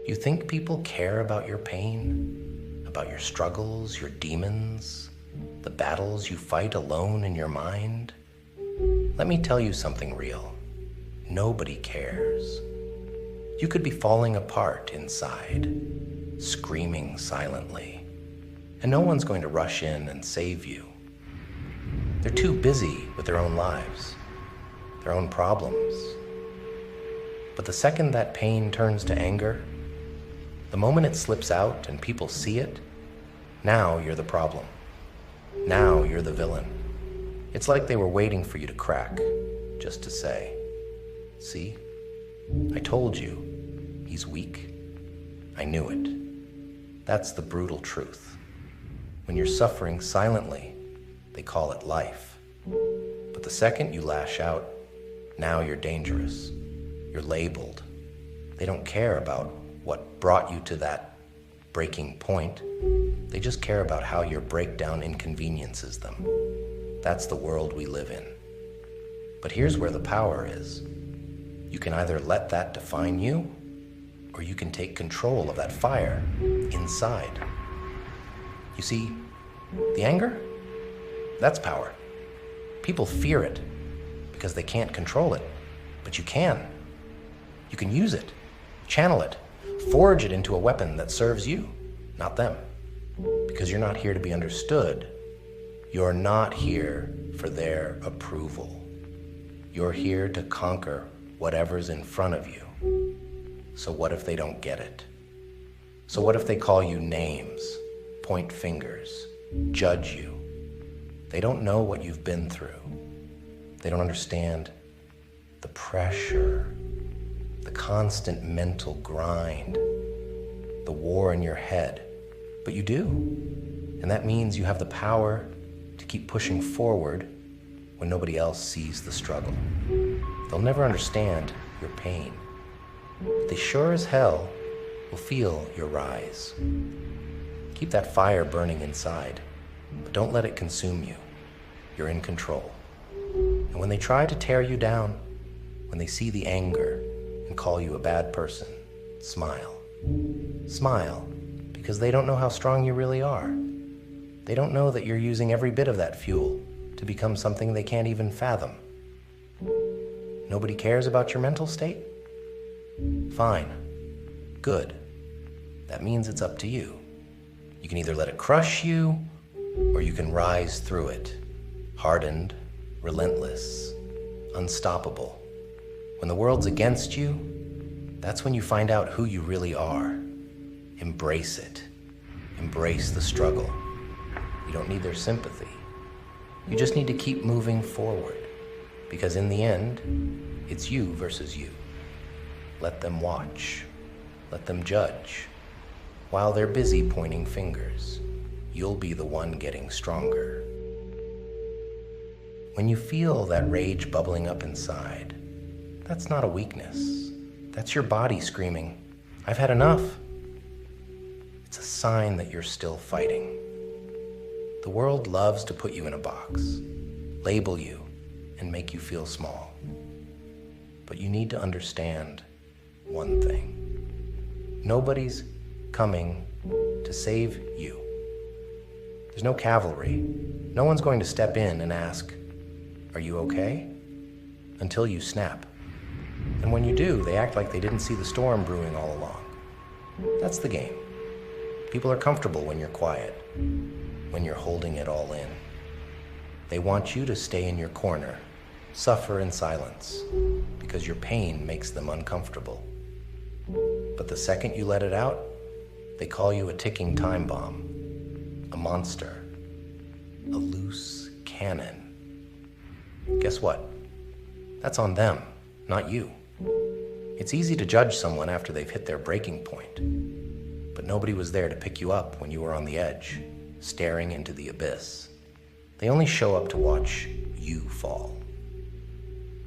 You think people care about your pain, about your struggles, your demons, the battles you fight alone in your mind? Let me tell you something real. Nobody cares. You could be falling apart inside, screaming silently, and no one's going to rush in and save you. They're too busy with their own lives, their own problems. But the second that pain turns to anger, the moment it slips out and people see it, now you're the problem. Now you're the villain. It's like they were waiting for you to crack, just to say, "See, I told you, he's weak. I knew it." That's the brutal truth. When you're suffering silently, they call it life. But the second you lash out, now you're dangerous. You're labeled. They don't care about what brought you to that breaking point. They just care about how your breakdown inconveniences them. That's the world we live in. But here's where the power is. You can either let that define you, or you can take control of that fire inside. You see, the anger, that's power. People fear it because they can't control it, but you can. You can use it, channel it, forge it into a weapon that serves you, not them. Because you're not here to be understood. You're not here for their approval. You're here to conquer whatever's in front of you. So what if they don't get it? So what if they call you names, point fingers, judge you? They don't know what you've been through. They don't understand the pressure, the constant mental grind, the war in your head. But you do. And that means you have the power to keep pushing forward when nobody else sees the struggle. They'll never understand your pain. But they sure as hell will feel your rise. Keep that fire burning inside, but don't let it consume you. You're in control. And when they try to tear you down, when they see the anger and call you a bad person, smile. Smile, because they don't know how strong you really are. They don't know that you're using every bit of that fuel to become something they can't even fathom. Nobody cares about your mental state? Fine. Good. That means it's up to you. You can either let it crush you, or you can rise through it. Hardened, relentless, unstoppable. When the world's against you, that's when you find out who you really are. Embrace it. Embrace the struggle. You don't need their sympathy. You just need to keep moving forward. Because in the end, it's you versus you. Let them watch. Let them judge. While they're busy pointing fingers, you'll be the one getting stronger. When you feel that rage bubbling up inside, that's not a weakness. That's your body screaming, "I've had enough." It's a sign that you're still fighting. The world loves to put you in a box, label you, and make you feel small. But you need to understand one thing. Nobody's coming to save you. There's no cavalry. No one's going to step in and ask, "Are you okay?" until you snap. And when you do, they act like they didn't see the storm brewing all along. That's the game. People are comfortable when you're quiet, when you're holding it all in. They want you to stay in your corner, suffer in silence, because your pain makes them uncomfortable. But the second you let it out, they call you a ticking time bomb, a monster, a loose cannon. Guess what? That's on them, not you. It's easy to judge someone after they've hit their breaking point, but nobody was there to pick you up when you were on the edge, staring into the abyss. They only show up to watch you fall.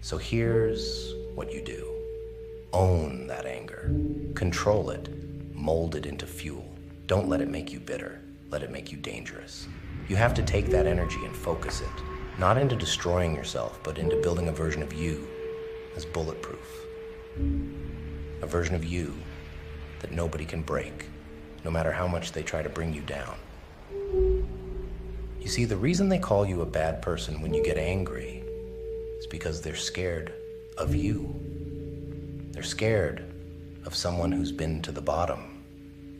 So here's what you do. Own that anger. Control it. Mold it into fuel. Don't let it make you bitter. Let it make you dangerous. You have to take that energy and focus it, not into destroying yourself, but into building a version of you that's bulletproof. A version of you that nobody can break, no matter how much they try to bring you down. You see, the reason they call you a bad person when you get angry is because they're scared of you. They're scared of someone who's been to the bottom,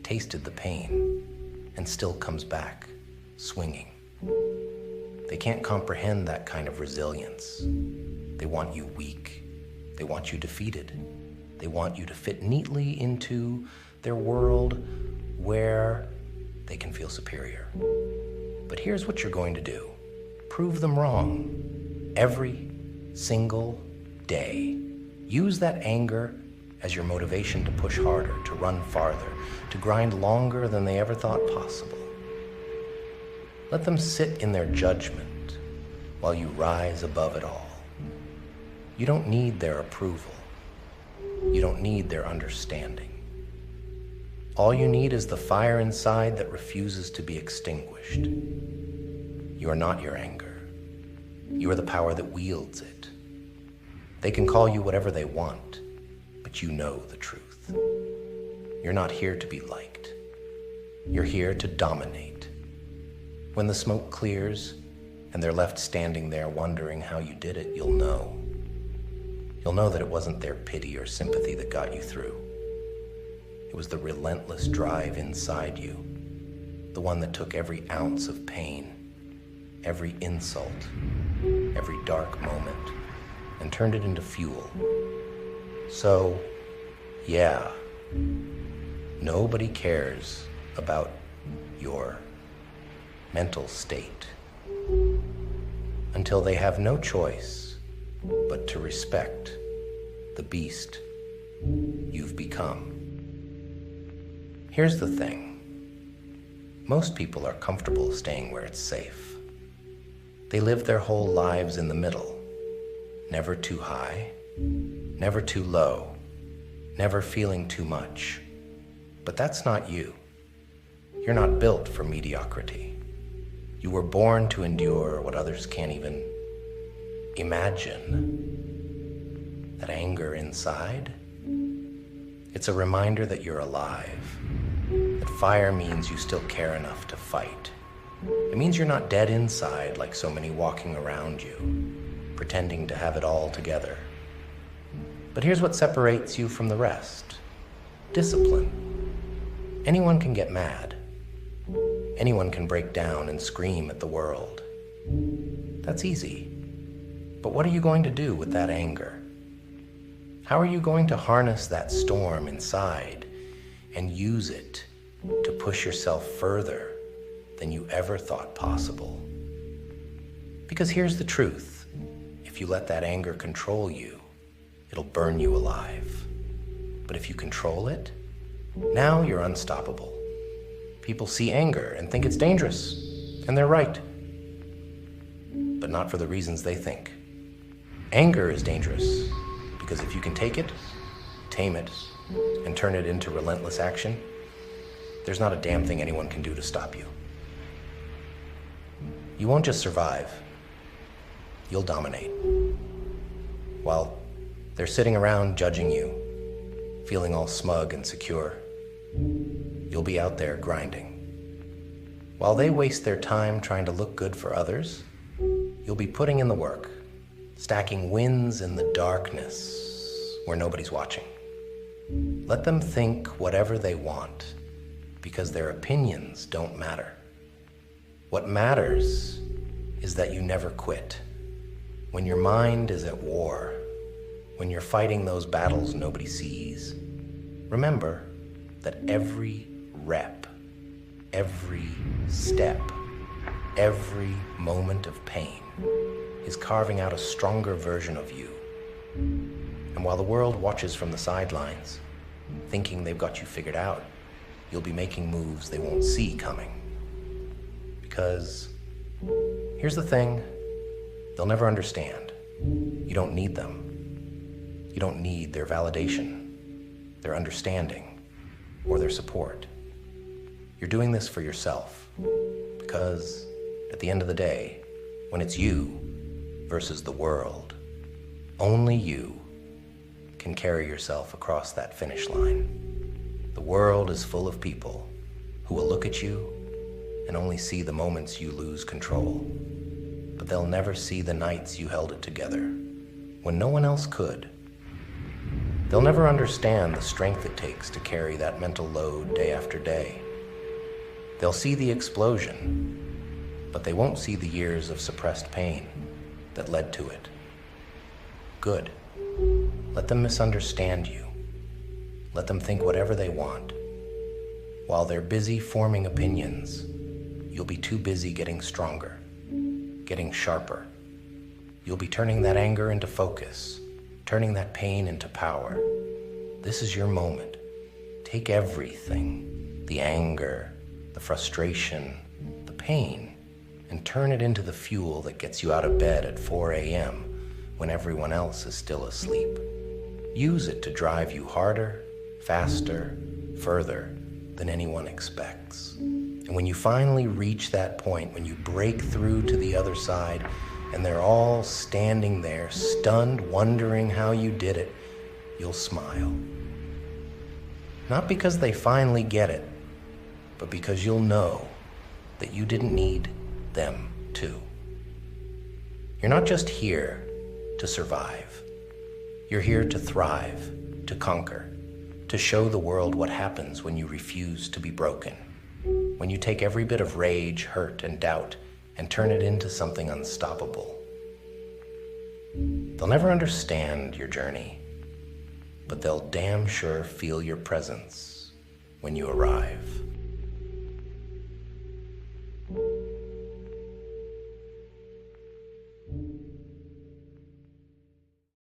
tasted the pain, and still comes back swinging. They can't comprehend that kind of resilience. They want you weak. They want you defeated. They want you to fit neatly into their world where they can feel superior. But here's what you're going to do. Prove them wrong every single day. Use that anger as your motivation to push harder, to run farther, to grind longer than they ever thought possible. Let them sit in their judgment while you rise above it all. You don't need their approval. You don't need their understanding. All you need is the fire inside that refuses to be extinguished. You are not your anger. You are the power that wields it. They can call you whatever they want, but you know the truth. You're not here to be liked. You're here to dominate. When the smoke clears and they're left standing there wondering how you did it, you'll know. You'll know that it wasn't their pity or sympathy that got you through. It was the relentless drive inside you, the one that took every ounce of pain, every insult, every dark moment, and turned it into fuel. So, yeah, nobody cares about your mental state until they have no choice but to respect the beast you've become. Here's the thing. Most people are comfortable staying where it's safe. They live their whole lives in the middle, never too high, never too low, never feeling too much. But that's not you. You're not built for mediocrity. You were born to endure what others can't even imagine. That anger inside, it's a reminder that you're alive. That fire means you still care enough to fight. It means you're not dead inside like so many walking around you, pretending to have it all together. But here's what separates you from the rest. Discipline. Anyone can get mad. Anyone can break down and scream at the world. That's easy. But what are you going to do with that anger? How are you going to harness that storm inside and use it to push yourself further than you ever thought possible? Because here's the truth. If you let that anger control you, it'll burn you alive. But if you control it, now you're unstoppable. People see anger and think it's dangerous, and they're right. But not for the reasons they think. Anger is dangerous because if you can take it, tame it, and turn it into relentless action, there's not a damn thing anyone can do to stop you. You won't just survive, you'll dominate. While they're sitting around judging you, feeling all smug and secure, you'll be out there grinding. While they waste their time trying to look good for others, you'll be putting in the work, stacking wins in the darkness where nobody's watching. Let them think whatever they want, because their opinions don't matter. What matters is that you never quit. When your mind is at war, when you're fighting those battles nobody sees, remember that every rep, every step, every moment of pain is carving out a stronger version of you. And while the world watches from the sidelines, thinking they've got you figured out, you'll be making moves they won't see coming. Because here's the thing, they'll never understand. You don't need them. You don't need their validation, their understanding, or their support. You're doing this for yourself, because at the end of the day, when it's you versus the world, only you can carry yourself across that finish line. The world is full of people who will look at you and only see the moments you lose control. But they'll never see the nights you held it together when no one else could. They'll never understand the strength it takes to carry that mental load day after day. They'll see the explosion, but they won't see the years of suppressed pain that led to it. Good. Let them misunderstand you. Let them think whatever they want. While they're busy forming opinions, you'll be too busy getting stronger, getting sharper. You'll be turning that anger into focus, turning that pain into power. This is your moment. Take everything, the anger, the frustration, the pain, and turn it into the fuel that gets you out of bed at 4 a.m. when everyone else is still asleep. Use it to drive you harder, faster, further than anyone expects. And when you finally reach that point, when you break through to the other side, and they're all standing there, stunned, wondering how you did it, you'll smile. Not because they finally get it, but because you'll know that you didn't need them to. You're not just here to survive. You're here to thrive, to conquer, to show the world what happens when you refuse to be broken. When you take every bit of rage, hurt, and doubt and turn it into something unstoppable. They'll never understand your journey, but they'll damn sure feel your presence when you arrive.